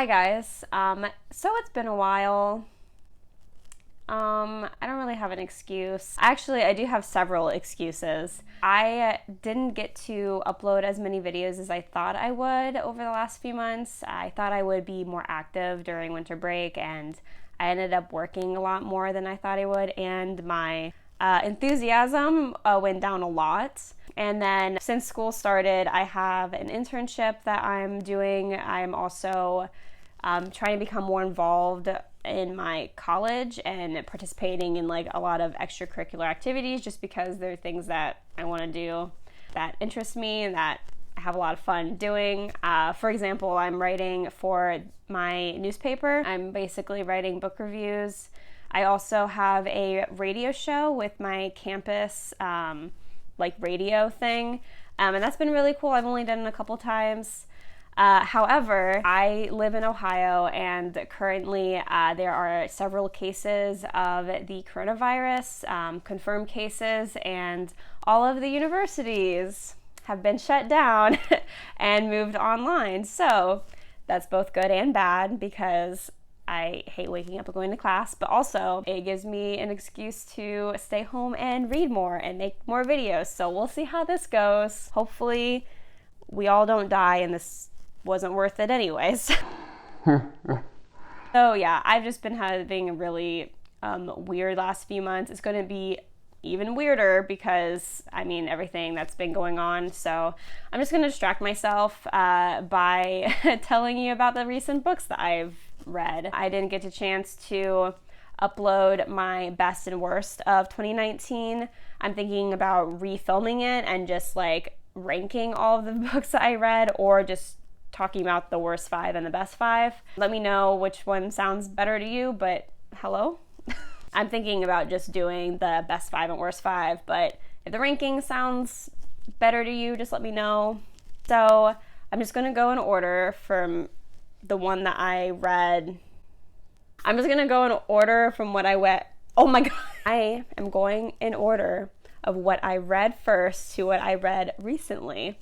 Hi guys, so it's been a while. I don't really have an excuse. Actually, I do have several excuses. I didn't get to upload as many videos as I thought I would over the last few months. I thought I would be more active during winter break, and I ended up working a lot more than I thought I would, and my enthusiasm went down a lot. And then since school started, I have an internship that I'm doing. I'm also trying to become more involved in my college and participating in like a lot of extracurricular activities just because they're things that I want to do that interest me and that I have a lot of fun doing. For example, I'm writing for my newspaper. I'm basically writing book reviews. I also have a radio show with my campus like radio thing, and that's been really cool. I've only done it a couple times. However, I live in Ohio, and currently there are several cases of the coronavirus, confirmed cases, and all of the universities have been shut down and moved online. So that's both good and bad because I hate waking up and going to class, but also it gives me an excuse to stay home and read more and make more videos. So we'll see how this goes. Hopefully we all don't die and this wasn't worth it anyways. So yeah, I've just been having a really weird last few months. It's going to be even weirder because, I mean, everything that's been going on. So I'm just going to distract myself by telling you about the recent books that I've read. I didn't get a chance to upload my best and worst of 2019. I'm thinking about refilming it and just like ranking all of the books that I read, or just talking about the worst 5 and the best 5. Let me know which one sounds better to you, but hello? I'm thinking about just doing the best 5 and worst 5, but if the ranking sounds better to you, just let me know. So I'm just gonna go in order from the one that I read. I'm just gonna go in order from what I read. Oh my god. I am going in order of what I read first to what I read recently.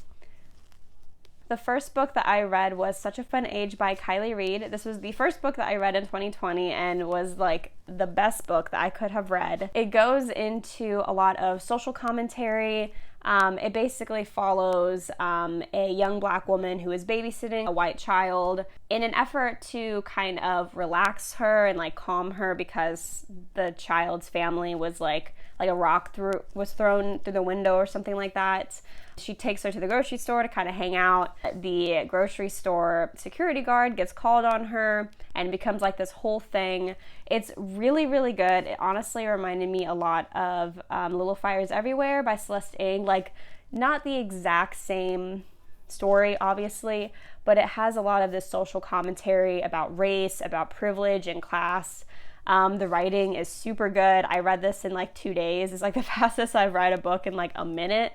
The first book that I read was Such a Fun Age by Reid. This was the first book that I read in 2020 and was like the best book that I could have read. It goes into a lot of social commentary. It basically follows a young black woman who is babysitting a white child in an effort to kind of relax her and like calm her because the child's family was like a rock was thrown through the window or something like that. She takes her to the grocery store to kind of hang out. The grocery store security guard gets called on her and it becomes like this whole thing. It's really, really good. It honestly reminded me a lot of Little Fires Everywhere by Celeste Ng. Like, not the exact same story, obviously, but it has a lot of this social commentary about race, about privilege and class. The writing is super good. I read this in like 2 days. It's like the fastest I've read a book in like a minute.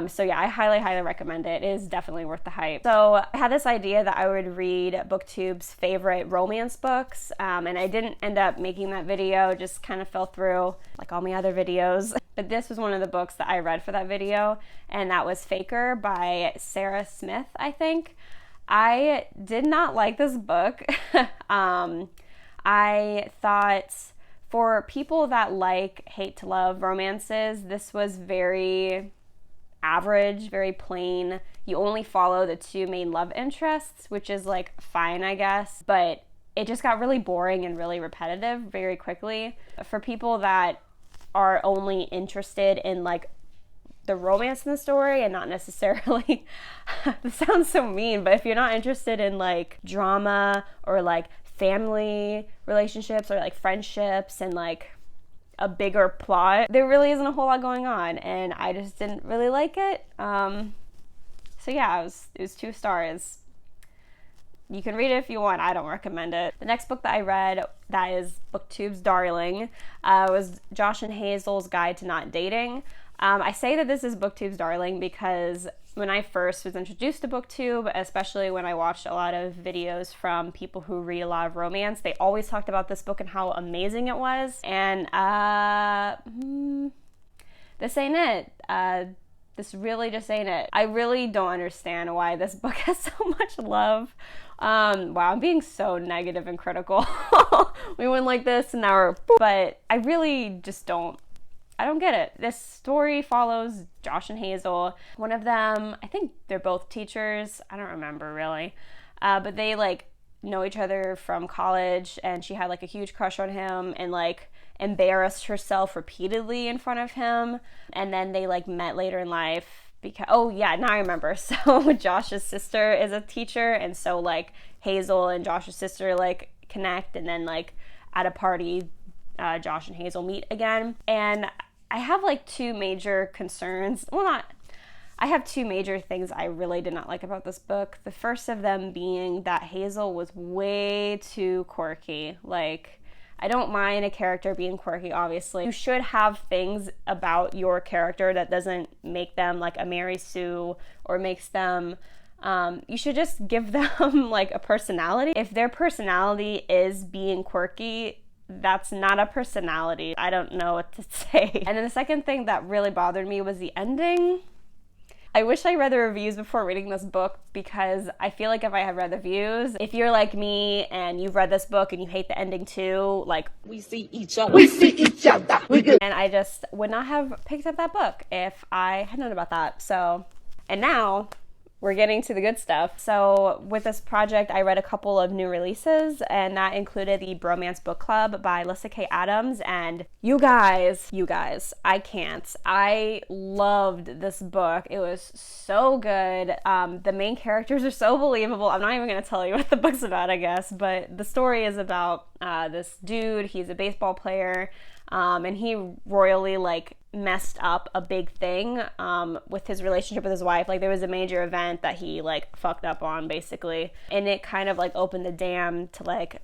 So yeah, I highly, highly recommend it. It is definitely worth the hype. So I had this idea that I would read BookTube's favorite romance books, and I didn't end up making that video, just kind of fell through like all my other videos. But this was one of the books that I read for that video, and that was Faker by Sarah Smith, I think. I did not like this book. I thought for people that like hate to love romances, this was very average, very plain. You only follow the 2 main love interests, which is like fine, I guess, but it just got really boring and really repetitive very quickly. For people that are only interested in like the romance in the story and not necessarily this sounds so mean, but if you're not interested in like drama or like family relationships or like friendships and like a bigger plot, there really isn't a whole lot going on, and I just didn't really like it. So yeah, it was 2 stars. You can read it if you want. I don't recommend it. The next book that I read, that is BookTube's darling, was Josh and Hazel's Guide to Not Dating. I say that this is BookTube's darling because when I first was introduced to BookTube, especially when I watched a lot of videos from people who read a lot of romance, they always talked about this book and how amazing it was. And this ain't it. this really just ain't it. I really don't understand why this book has so much love. Wow, I'm being so negative and critical. We went like this and now we're, but I really just I don't get it. This story follows Josh and Hazel. One of them, I think they're both teachers. I don't remember really. But they like know each other from college, and she had like a huge crush on him and like embarrassed herself repeatedly in front of him. And then they like met later in life because, oh yeah, now I remember. So Josh's sister is a teacher, and so like Hazel and Josh's sister like connect, and then like at a party, Josh and Hazel meet again. And I have like two major concerns. I have two major things I really did not like about this book. The first of them being that Hazel was way too quirky. Like, I don't mind a character being quirky, obviously. You should have things about your character that doesn't make them like a Mary Sue or makes them, you should just give them like a personality. If their personality is being quirky, that's not a personality. I don't know what to say. And then the second thing that really bothered me was the ending. I wish I read the reviews before reading this book, because I feel like if I had read the reviews, if you're like me and you've read this book and you hate the ending too, like, we see each other. We good. And I just would not have picked up that book if I had known about that. So, and now we're getting to the good stuff. So with this project, I read a couple of new releases, and that included the Bromance Book Club by Lyssa K. Adams. And you guys, I can't. I loved this book. It was so good. The main characters are so believable. I'm not even gonna tell you what the book's about, I guess, but the story is about this dude. He's a baseball player, and he royally like messed up a big thing with his relationship with his wife. Like, there was a major event that he like fucked up on, basically, and it kind of like opened the dam to like,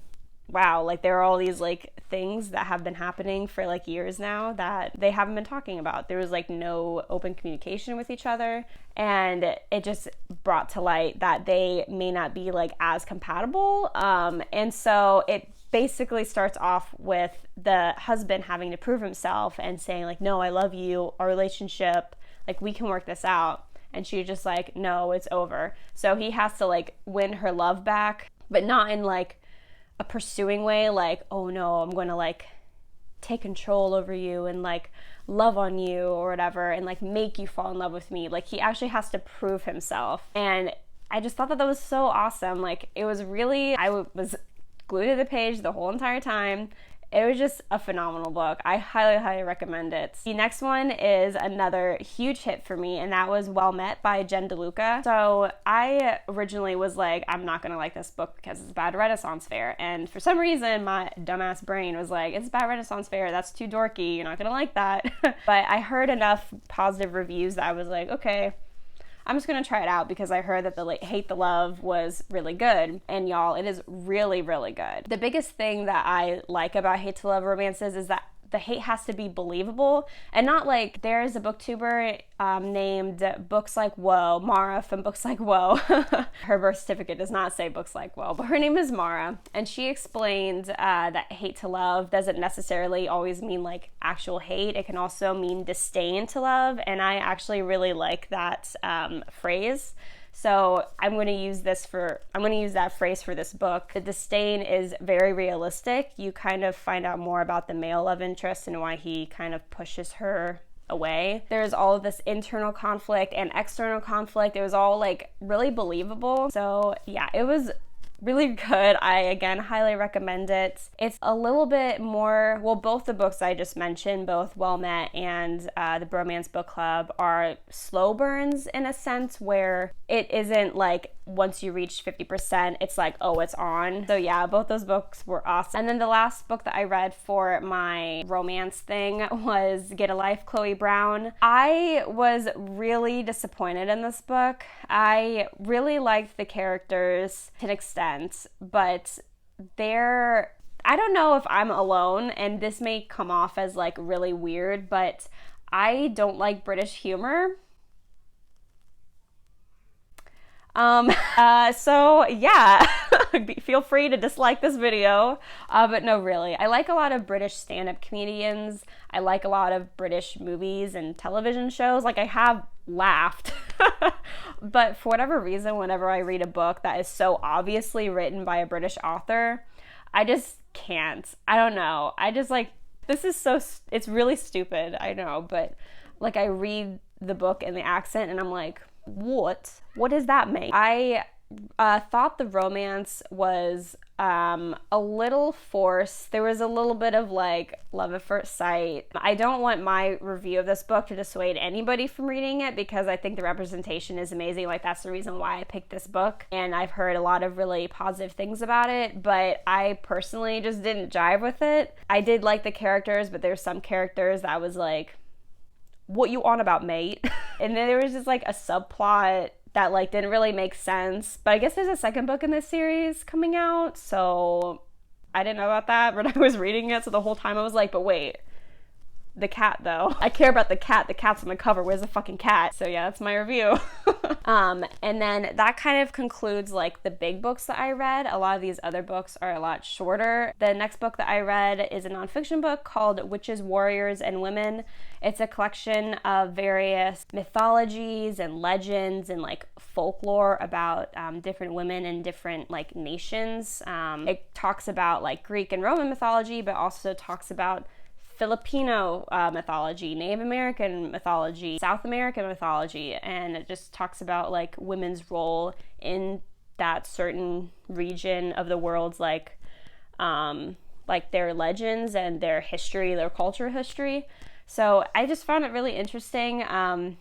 wow, like there are all these like things that have been happening for like years now that they haven't been talking about. There was like no open communication with each other, and it just brought to light that they may not be like as compatible, and so it basically starts off with the husband having to prove himself and saying like, no, I love you, our relationship, like we can work this out. And she's just like, no, it's over. So he has to like win her love back, but not in like a pursuing way, like, oh no, I'm going to like take control over you and like love on you or whatever and like make you fall in love with me. Like, he actually has to prove himself. And I just thought that was so awesome. Like, it was really, I was glued to the page the whole entire time. It was just a phenomenal book. I highly, highly recommend it. The next one is another huge hit for me, and that was Well Met by Jen DeLuca. So I originally was like, I'm not gonna like this book because it's bad Renaissance fair. And for some reason, my dumbass brain was like, it's bad Renaissance fair, that's too dorky, you're not gonna like that. But I heard enough positive reviews that I was like, okay, I'm just gonna try it out, because I heard that the Hate the Love was really good. And y'all, it is really, really good. The biggest thing that I like about Hate to Love romances is that the hate has to be believable, and not like, there is a booktuber named Books Like Whoa, Mara from Books Like Whoa. Her birth certificate does not say Books Like Whoa, but her name is Mara, and she explained that hate to love doesn't necessarily always mean like actual hate. It can also mean disdain to love, and I actually really like that phrase. So I'm going to use that phrase for this book. The disdain is very realistic. You kind of find out more about the male love interest and why he kind of pushes her away. There's all of this internal conflict and external conflict. It was all like really believable. So yeah, it was really good. I, again, highly recommend it. It's a little bit more, well, both the books I just mentioned, both Well Met and the Bromance Book Club, are slow burns in a sense, where it isn't like once you reach 50%, it's like, oh, it's on. So yeah, both those books were awesome. And then the last book that I read for my romance thing was Get a Life, Chloe Brown. I was really disappointed in this book. I really liked the characters to an extent, but I don't know if I'm alone, and this may come off as like really weird, but I don't like British humor. So yeah, feel free to dislike this video, but no, really, I like a lot of British stand-up comedians. I like a lot of British movies and television shows. Like, I have laughed. But for whatever reason, whenever I read a book that is so obviously written by a British author, I just can't. I don't know. I just like, this is so, it's really stupid, I know, but like I read the book in the accent and I'm like, what does that mean? I thought the romance was a little forced. There was a little bit of like love at first sight. I don't want my review of this book to dissuade anybody from reading it because I think the representation is amazing. Like that's the reason why I picked this book, and I've heard a lot of really positive things about it, but I personally just didn't jive with it. I did like the characters, but there's some characters that was like, what you on about, mate? And then there was just like a subplot that like didn't really make sense. But I guess there's a second book in this series coming out, so I didn't know about that when I was reading it. So the whole time I was like, but wait, the cat though. I care about the cat. The cat's on the cover. Where's the fucking cat? So yeah, that's my review. And then that kind of concludes like the big books that I read. A lot of these other books are a lot shorter. The next book that I read is a nonfiction book called Witches, Warriors, and Women. It's a collection of various mythologies and legends and like folklore about different women in different like nations. It talks about like Greek and Roman mythology, but also talks about Filipino mythology, Native American mythology, South American mythology, and it just talks about like women's role in that certain region of the world's like their legends and their history, their culture history. So I just found it really interesting.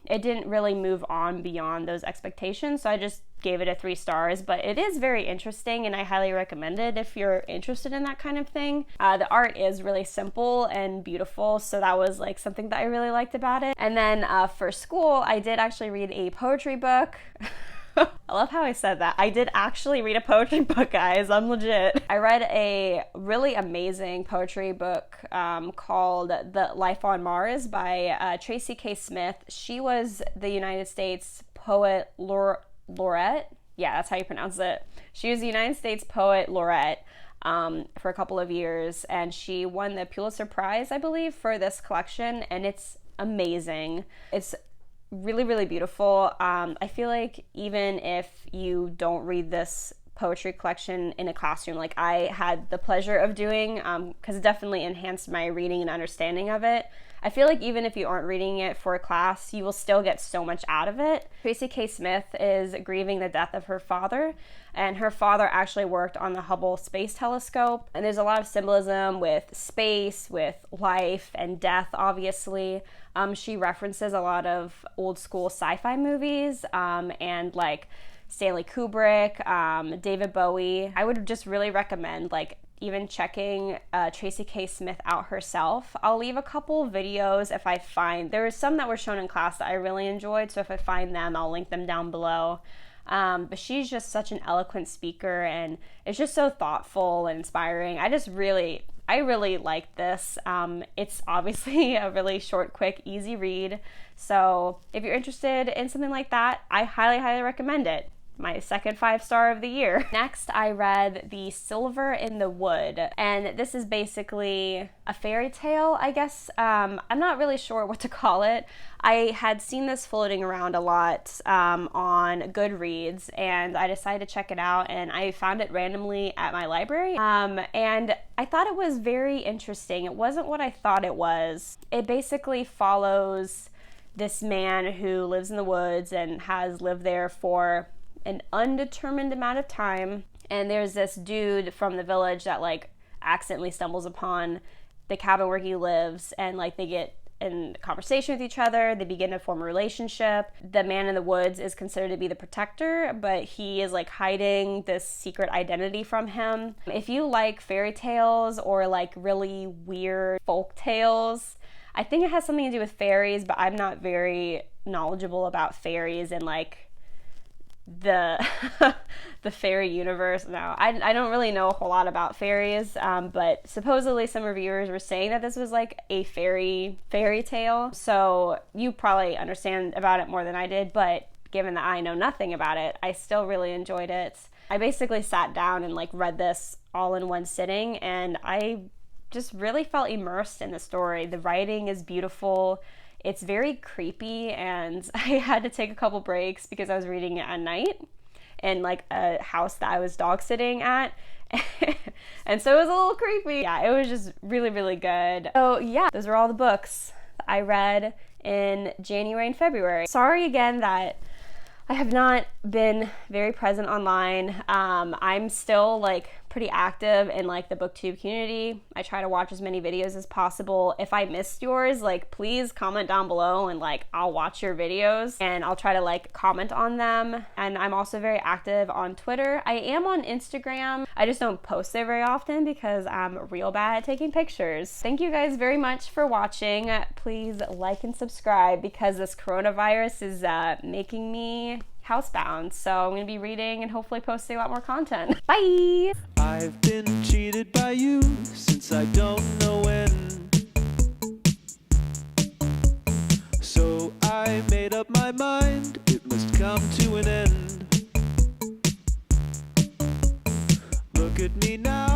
It didn't really move on beyond those expectations, so I just gave it a 3 stars, but it is very interesting and I highly recommend it if you're interested in that kind of thing. The art is really simple and beautiful, so that was like something that I really liked about it. And then for school, I did actually read a poetry book. I love how I said that. I did actually read a poetry book, guys. I'm legit. I read a really amazing poetry book called The Life on Mars by Tracey K. Smith. She was the United States Poet Laureate. Yeah, that's how you pronounce it. She was the United States Poet Laureate for a couple of years, and she won the Pulitzer Prize, I believe, for this collection, and it's amazing. It's really, really beautiful. I feel like even if you don't read this poetry collection in a classroom like I had the pleasure of doing, because it definitely enhanced my reading and understanding of it, I feel like even if you aren't reading it for a class, you will still get so much out of it. Tracey K. Smith is grieving the death of her father, and her father actually worked on the Hubble Space Telescope, and there's a lot of symbolism with space, with life and death, obviously. She references a lot of old school sci-fi movies and like Stanley Kubrick, David Bowie. I would just really recommend like even checking Tracey K. Smith out herself. I'll leave a couple videos if I find, there were some that were shown in class that I really enjoyed, so if I find them, I'll link them down below. But she's just such an eloquent speaker, and it's just so thoughtful and inspiring. I really like this. It's obviously a really short, quick, easy read. So if you're interested in something like that, I highly, highly recommend it. My second 5-star of the year. Next, I read The Silver in the Wood, and this is basically a fairy tale, I guess. I'm not really sure what to call it. I had seen this floating around a lot on Goodreads, and I decided to check it out, and I found it randomly at my library, and I thought it was very interesting. It wasn't what I thought it was. It basically follows this man who lives in the woods and has lived there for an undetermined amount of time, and there's this dude from the village that like accidentally stumbles upon the cabin where he lives, and like they get in conversation with each other, they begin to form a relationship. The man in the woods is considered to be the protector, but he is like hiding this secret identity from him. If you like fairy tales or like really weird folk tales, I think it has something to do with fairies, but I'm not very knowledgeable about fairies and like the the fairy universe. No, I don't really know a whole lot about fairies, but supposedly some reviewers were saying that this was like a fairy tale, so you probably understand about it more than I did, but given that I know nothing about it, I still really enjoyed it. I basically sat down and like read this all in one sitting, and I just really felt immersed in the story. The writing is beautiful. It's very creepy, and I had to take a couple breaks because I was reading it at night in like a house that I was dog sitting at. And so it was a little creepy. Yeah, it was just really, really good. So yeah, those are all the books that I read in January and February. Sorry again that I have not been very present online. I'm still like pretty active in like the booktube community. I try to watch as many videos as possible. If I missed yours, like please comment down below and like I'll watch your videos and I'll try to like comment on them. And I'm also very active on Twitter. I am on Instagram. I just don't post there very often because I'm real bad at taking pictures. Thank you guys very much for watching. Please like and subscribe because this coronavirus is making me housebound. So I'm gonna be reading and hopefully posting a lot more content. Bye! I've been cheated by you since I don't know when. So I made up my mind, it must come to an end. Look at me now.